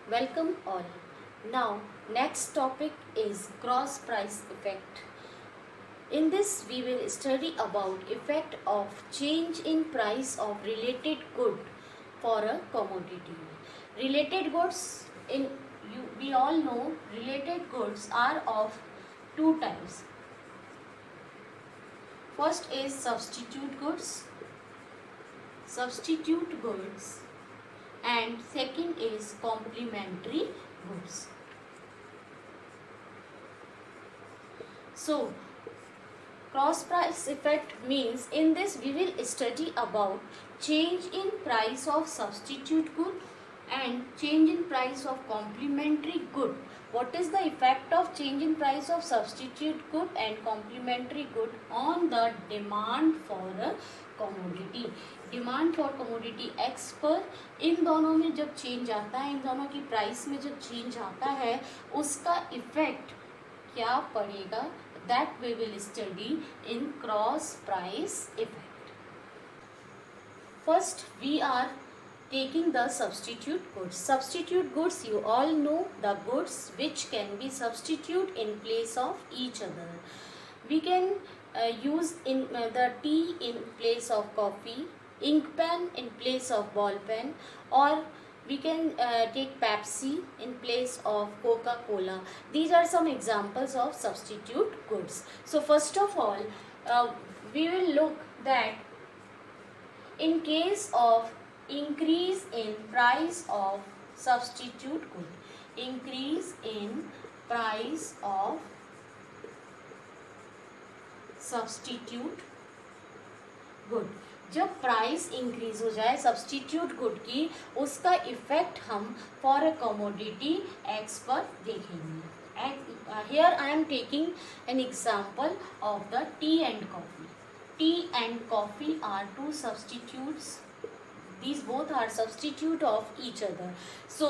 Welcome all. Now, next topic is cross price effect. In this, we will study about effect of change in price of related good for a commodity. Related goods we all know related goods are of two types. First is substitute goods. And second is complementary goods. So, cross price effect means in this we will study about change in price of substitute good and change in price of complementary good. What is the effect of change in price of substitute good and complementary good on the demand for a commodity? Demand for commodity x पर इन दोनों में जब change आता है, इन दोनों की price में जब चेंज आता है, उसका इफेक्ट क्या पड़ेगा, that we will study in cross price effect. First we are taking the substitute goods. Substitute goods, you all know the goods which can be substitute in place of each other. We can use the tea in place of coffee, ink pen in place of ball pen, or we can take Pepsi in place of Coca-Cola. These are some examples of substitute goods. So first of all, we will look that in case of increase in price of substitute good, increase in price of substitute good, जब price increase हो जाए substitute good की, उसका effect हम for a commodity x पर देखेंगे. Here I am taking an example of the T and coffee. Tea and coffee are two substitutes. These both are substitute of each other. So,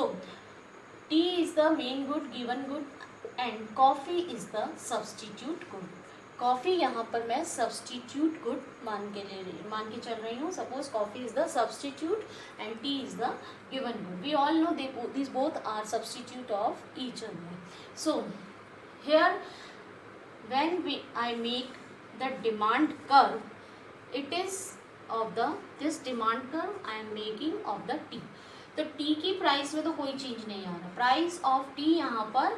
tea is the main good, given good, and coffee is the substitute good. Coffee यहाँ पर मैं substitute good मान के चल रही हूँ. Suppose coffee is the substitute and tea is the given good. We all know these both are substitute of each other. So here when I make the demand curve, it is of this demand curve I am making of the tea. तो T की price में तो कोई change नहीं आ रहा. Price of T यहाँ पर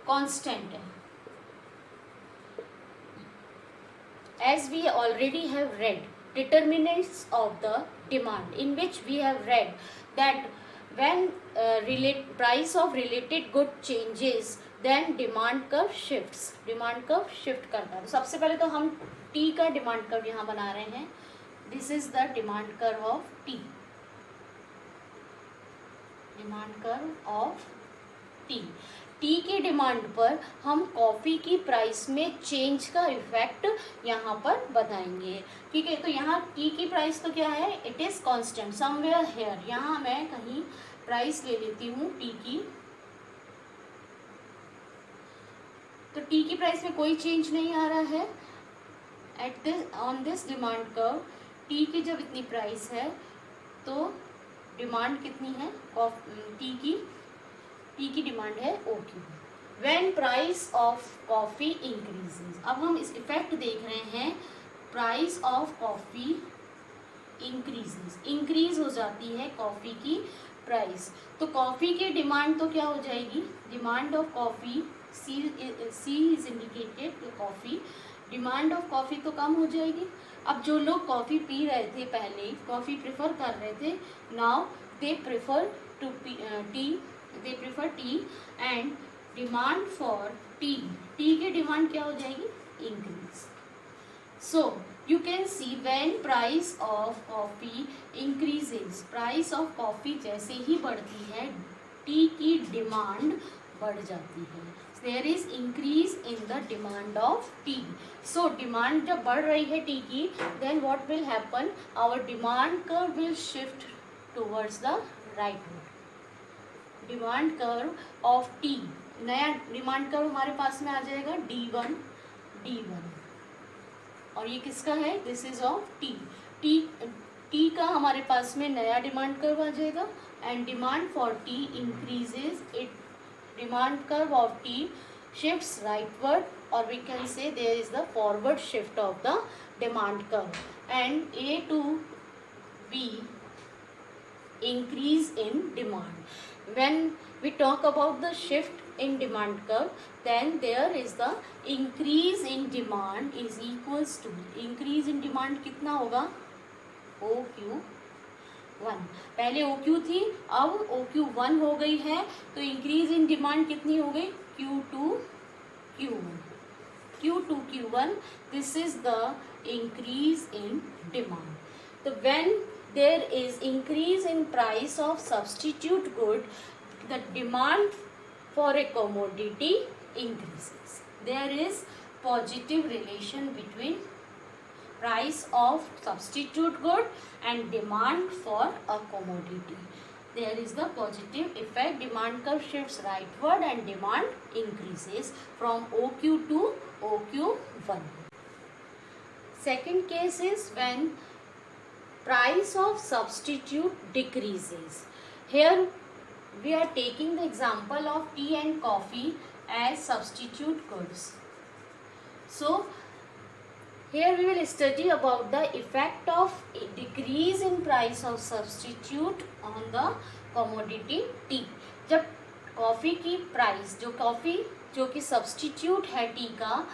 constant है. As we already have read determinants of the demand, in which we have read that when price of related good changes, then demand curve shifts. Demand curve shift करता है. तो सबसे पहले तो हम टी का डिमांड कर्व यहाँ बना रहे हैं. This is the demand curve of tea. Demand curve of tea. T की डिमांड पर हम कॉफ़ी की प्राइस में चेंज का इफेक्ट यहाँ पर बताएंगे. ठीक है. तो यहाँ टी की प्राइस तो क्या है, it is constant somewhere hair. यहाँ मैं कहीं प्राइस ले लेती हूँ टी की. तो टी की प्राइस में कोई चेंज नहीं आ रहा है. On this demand curve T की जब इतनी प्राइस है तो डिमांड कितनी है टी की डिमांड है okay. When price of coffee increases, अब हम इस इफेक्ट देख रहे हैं. Price of coffee increases, increase हो जाती है कॉफ़ी की प्राइस. तो कॉफ़ी की डिमांड तो क्या हो जाएगी, demand of coffee C is indicated coffee. Demand of coffee तो कम हो जाएगी. अब जो लोग कॉफ़ी पी रहे थे पहले, कॉफ़ी प्रेफर कर रहे थे, now they prefer tea and demand for T की डिमांड क्या हो जाएगी, increase. So you can see when price of coffee increases, price of coffee जैसे ही बढ़ती है टी की डिमांड बढ़ जाती है. There is increase in the demand of tea. So demand जब बढ़ रही है टी की, then what will happen, our demand curve will shift towards the right. Demand curve of tea, नया डिमांड कर्व हमारे पास में आ जाएगा D1. और ये किसका है, this is of tea. Tea का हमारे पास में नया डिमांड कर्व आ जाएगा and demand for tea increases, demand curve of tea shifts rightward, or we can say there is the forward shift of the demand curve, and A to B increase in demand. When we talk about the shift in demand curve, then there is the increase in demand is equals to, increase in demand कितना होगा, OQ1, पहले OQ थी, अब OQ1 हो गई है, तो increase in demand कितनी हो गई, Q2Q1, Q2Q1, this is the increase in demand. So when there is increase in price of substitute good, the demand for a commodity increases. There is positive relation between price of substitute good and demand for a commodity. There is the positive effect, demand curve shifts rightward and demand increases from OQ to OQ1. Second case is when price of substitute decreases. Here we are taking the example of tea and coffee as substitute goods. So here we will study about the effect of a decrease in price of substitute on the commodity tea. जब coffee की price, जो coffee जो कि substitute है T का,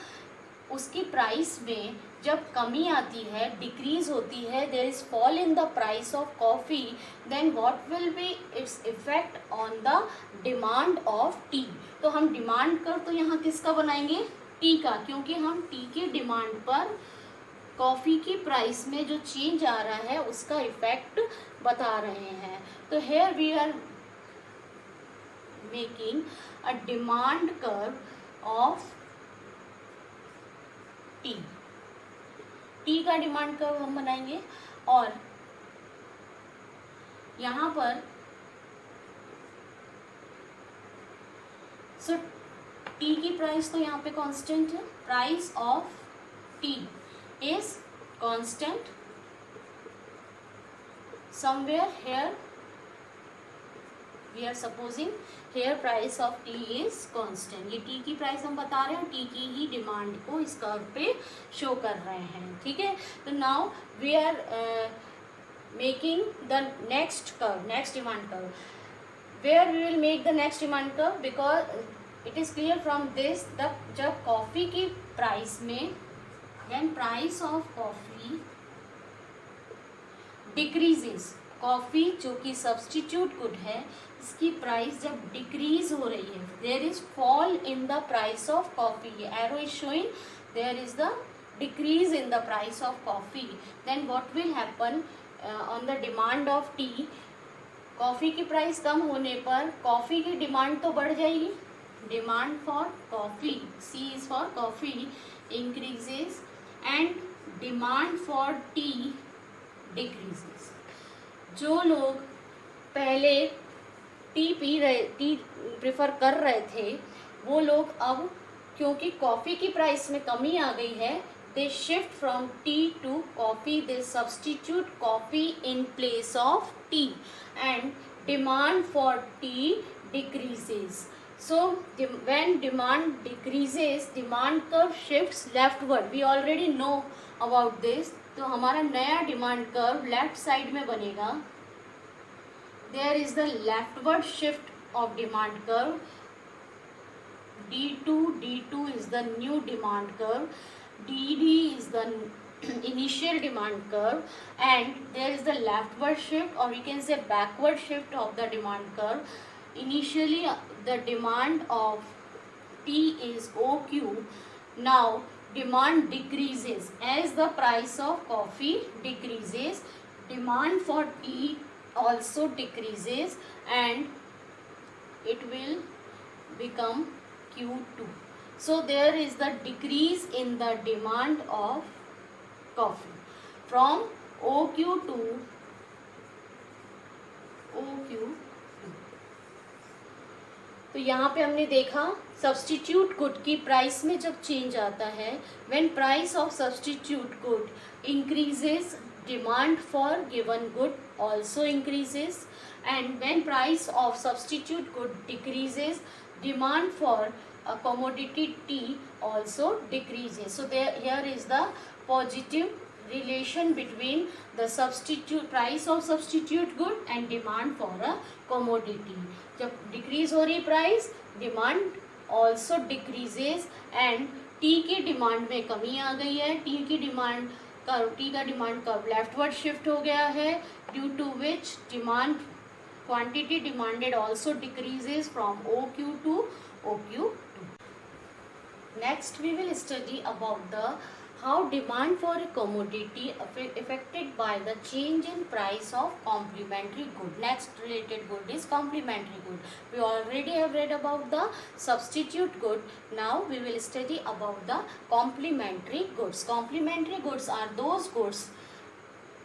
उसकी price में जब कमी आती है, डिक्रीज होती है, there is fall in the price of coffee, then what will be its effect on the demand of tea. तो हम डिमांड कर तो यहाँ किसका बनाएंगे, टी का, क्योंकि हम टी के डिमांड पर कॉफ़ी की प्राइस में जो चेंज आ रहा है उसका इफेक्ट बता रहे हैं. तो here we are making a demand curve of tea. Tea का डिमांड कर्व हम बनाएंगे, और यहाँ पर सो टी की प्राइस तो यहाँ पे कांस्टेंट है, price of tea is constant somewhere. Here we are supposing here price of tea is constant. ये टी की प्राइस हम बता रहे हैं, टी की ही डिमांड को इस कर्व पे शो कर रहे हैं. ठीक है, तो now we are making the next curve, next demand curve. Where we will make the next demand curve, because it is clear from this the जब कॉफ़ी की प्राइस में, when price of coffee decreases, coffee जो कि substitute good है इसकी price जब decrease हो रही है, there is fall in the price of coffee. Arrow is showing there is the decrease in the price of coffee. Then what will happen on the demand of tea, coffee की price कम होने पर कॉफ़ी की demand तो बढ़ जाएगी, demand for coffee, C is for coffee, increases and demand for tea decreases. जो लोग पहले टी पी रहे, टी प्रेफर कर रहे थे, वो लोग अब क्योंकि कॉफ़ी की प्राइस में कमी आ गई है, they shift from tea to coffee, they substitute coffee in place of tea and demand for tea decreases. So when demand decreases, demand curve shifts leftward. We already know about this. तो हमारा नया demand curve left side में बनेगा. There is the leftward shift of demand curve. D2 is the new demand curve. DD is the initial demand curve, and there is the leftward shift, or we can say backward shift of the demand curve. Initially the demand of T is OQ. Now demand decreases as the price of coffee decreases, demand for tea also decreases and it will become Q2. So there is the decrease in the demand of coffee from OQ to OQ. तो यहाँ पे हमने देखा substitute good की price में जब change आता है, when price of substitute good increases demand for given good also increases, and when price of substitute good decreases, demand for a commodity T also decreases. So there here is the positive relation between the substitute price of substitute good and demand for a commodity. जब decrease हो रही price, demand also decreases and T की demand में कमी आ गई है. T का डिमांड कर्व लेफ्टवर्ड शिफ्ट हो गया है, due to which demand quantity demanded also decreases from OQ to OQ2. Next we will study about the how demand for a commodity affected by the change in price of complementary good. Next related good is complementary good. We already have read about the substitute good. Now we will study about the complementary goods. Complementary goods are those goods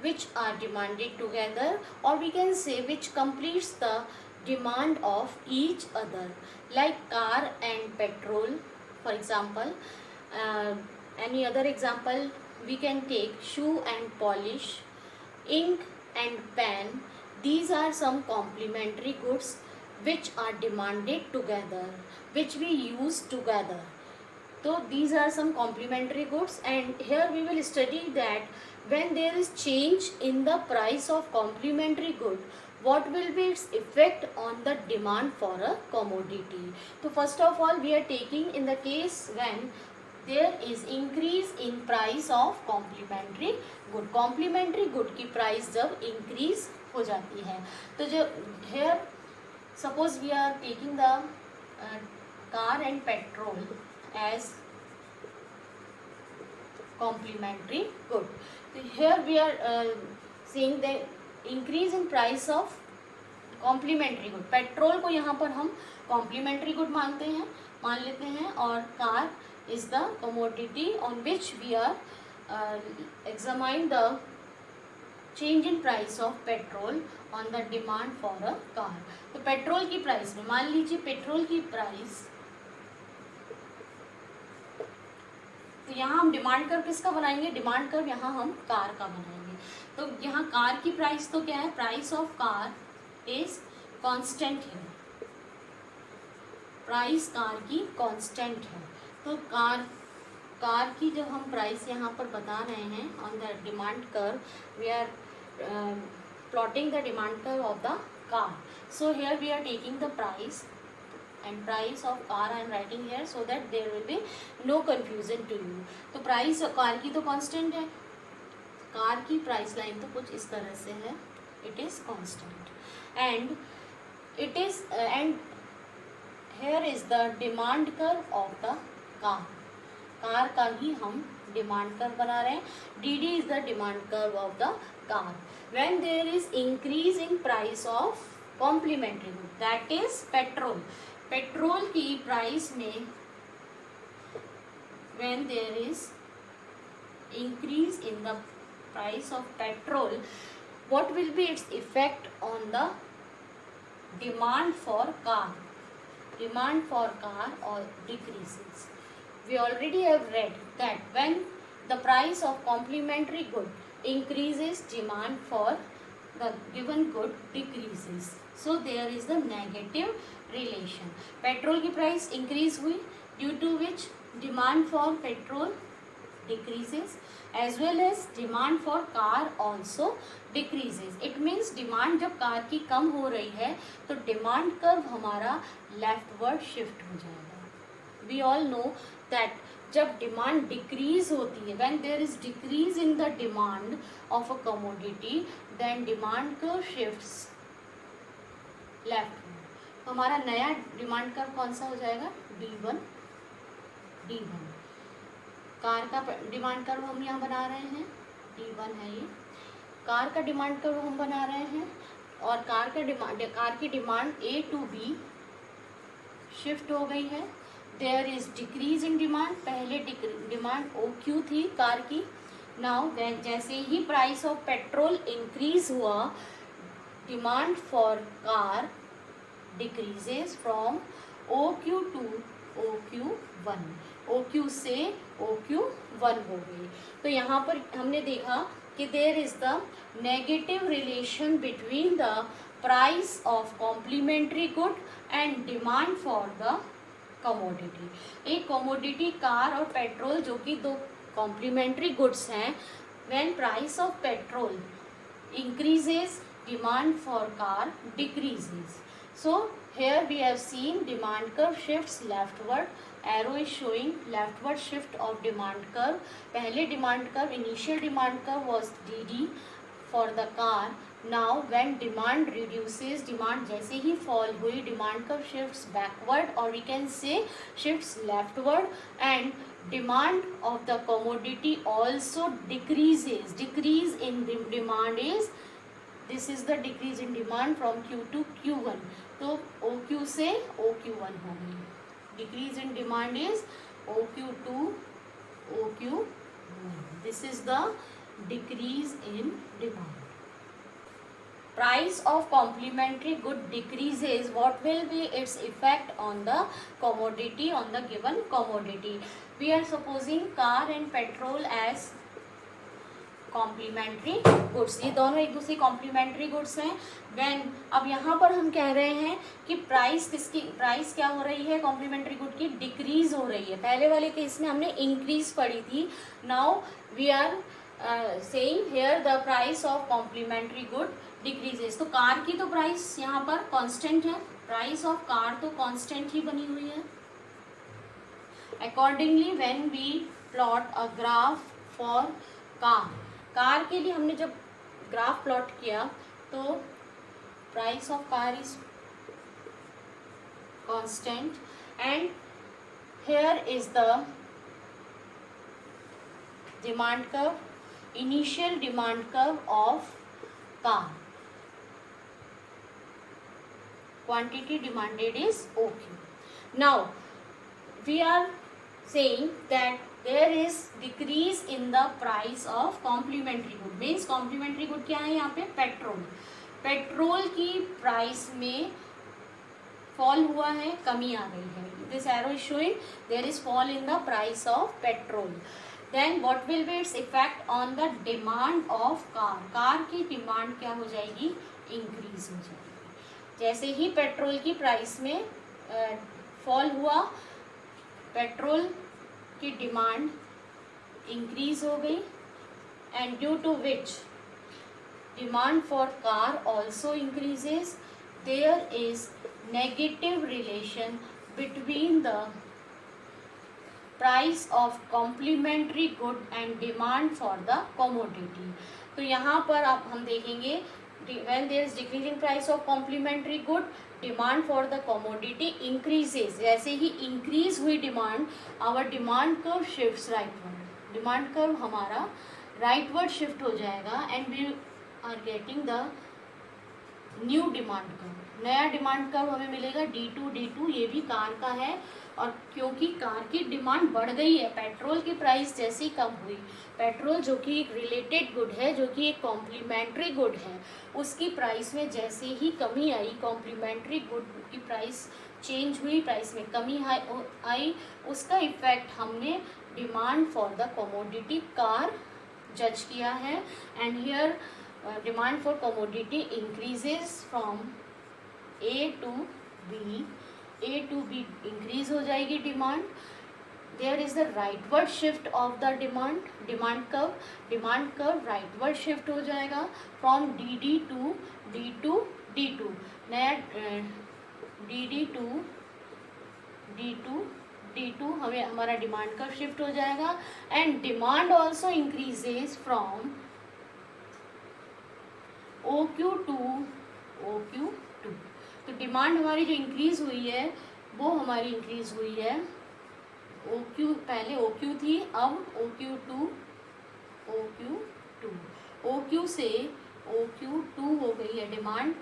which are demanded together, or we can say which completes the demand of each other, like car and petrol, for example. Any other example we can take shoe and polish, ink and pen. These are some complementary goods which are demanded together, which we use together. So these are some complementary goods, and here we will study that when there is change in the price of complementary good, what will be its effect on the demand for a commodity. So first of all we are taking in the case when there is increase in price of complementary good. Complementary good की price जब increase हो जाती है, तो जो here suppose we are taking the car and petrol as complementary good. So here we are seeing the increase in price of complementary good. Petrol को यहाँ पर हम complementary good मान लेते हैं, और car is the commodity on which we are examine the change in price of petrol on the demand for a car. तो petrol की प्राइस में मान लीजिए पेट्रोल की प्राइस, तो यहाँ हम डिमांड कर्व किसका बनाएंगे, डिमांड कर्व यहाँ हम कार का बनाएंगे. तो यहाँ कार की प्राइस तो क्या है, price of car is constant है, प्राइस कार की कांस्टेंट है. तो कार की जब हम प्राइस यहाँ पर बता रहे हैं on the demand curve, we are plotting the demand curve of the car. So here we are taking the price and price of car I am writing here so that there will be no confusion to you. तो price car की तो constant है, car की price line तो कुछ इस तरह से है, it is constant and it is and here is the demand curve of the car. Car का ही हम डिमांड कर्व बना रहे हैं. DD is the demand curve of the car. When there is increase in price of complementary good, that is petrol. Petrol की price में when there is increase in the price of petrol, what will be its effect on the demand for car? Demand for car or decreases. We already have read that when the price of complementary good increases, demand for the given good decreases. So there is the negative relation. Petrol की price increase हुई, due to which demand for petrol decreases, as well as demand for car also decreases. It means demand जब car की कम हो रही है तो demand curve हमारा लेफ्टवर्ड शिफ्ट हो जाएगा. वी ऑल नो दैट जब डिमांड डिक्रीज होती है, when there is decrease in the demand of a commodity, then demand curve shifts left. हमारा नया डिमांड कर्व कौन सा हो जाएगा, D1. कार का डिमांड कर्व हम यहाँ बना रहे हैं, D1 है ये. कार का डिमांड कर्व हम बना रहे हैं, और कार की demand A to B shift हो गई है. There is decrease in demand. पहले डिमांड OQ थी कार की. नाउ जैसे ही प्राइस ऑफ पेट्रोल इंक्रीज हुआ, demand for car decreases from OQ to OQ1. OQ से OQ1 हो गई. तो यहाँ पर हमने देखा कि there is the negative relation between the price of complementary good and demand for the commodity. एक कमोडिटी कार और पेट्रोल जो कि दो कॉम्प्लीमेंट्री गुड्स हैं, when price of petrol increases, demand for car decreases. So here we have seen demand curve shifts leftward. Arrow is showing leftward shift of demand curve. पहले demand curve, initial demand curve was DD for the car. Now when demand reduces, demand जैसे ही fall हुई, demand curve shifts backward, or we can say shifts leftward, and demand of the commodity also decreases. Decrease in the demand is, this is the decrease in demand from Q to Q1. तो OQ से OQ1 हो गई. Decrease in demand is OQ to OQ1. This is the decrease in demand. Price of complementary good decreases. What will be its effect on the commodity, on the given commodity? We are supposing car and petrol as complementary goods, ये दोनों एक दूसरे complementary goods हैं. When, अब यहाँ पर हम कह रहे हैं कि प्राइस किसकी, प्राइस क्या हो रही है कॉम्प्लीमेंट्री गुड की, डिक्रीज हो रही है. पहले वाले केस में हमने इंक्रीज पढ़ी थी. Now we are saying here the price of complementary good decreases. तो कार की तो प्राइस यहाँ पर कांस्टेंट है, प्राइस ऑफ कार तो कांस्टेंट ही बनी हुई है. Accordingly when we plot a graph for car, car के लिए हमने जब ग्राफ प्लॉट किया तो price of car is constant and here is the demand curve, initial demand curve of car. Quantity demanded is okay. Now we are saying that there is decrease in the price of complementary good. means complementary good क्या है यहाँ पे, petrol. Petrol की price में fall हुआ है, कमी आ गई है. This arrow is showing there is fall in the price of petrol. Then what will be its effect on the demand of car. Car की डिमांड क्या हो जाएगी, इंक्रीज हो जाएगी. जैसे ही पेट्रोल की प्राइस में फॉल हुआ, पेट्रोल की डिमांड इंक्रीज हो गई, and due to which demand for car also increases. There is negative relation between the price of complementary good and demand for the commodity. तो यहाँ पर आप हम देखेंगे when there is decreasing price of complementary good, demand for the commodity increases. जैसे ही increase हुई demand, our demand curve shifts rightward. demand curve हमारा rightward shift हो जाएगा and we are getting the new demand curve. नया demand curve हमें मिलेगा D2. ये भी कार का है, और क्योंकि कार की डिमांड बढ़ गई है, पेट्रोल की प्राइस जैसे ही कम हुई, पेट्रोल जो कि एक रिलेटेड गुड है, जो कि एक कॉम्प्लीमेंट्री गुड है, उसकी प्राइस में जैसे ही कमी आई, कॉम्प्लीमेंट्री गुड की प्राइस चेंज हुई, प्राइस में कमी आई, उसका इफेक्ट हमने demand for the commodity car जज किया है. And here demand for commodity increases from A to B. A to B increase हो जाएगी demand. There is the rightward shift of the demand curve rightward shift हो जाएगा from DD to D2. नया DD to D2 हमें हमारा demand curve shift हो जाएगा. And demand also increases from OQ to OQ2. तो डिमांड हमारी जो इंक्रीज हुई है वो हमारी इंक्रीज हुई है OQ, पहले OQ थी, अब OQ2. OQ से OQ2 हो गई है demand.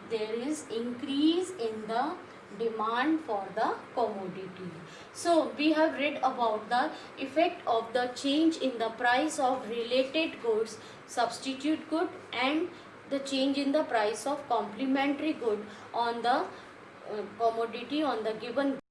There is increase in the demand for the commodity. So we have read about the effect of the change in the price of related goods, substitute good, and the change in the price of complementary good on the commodity, on the given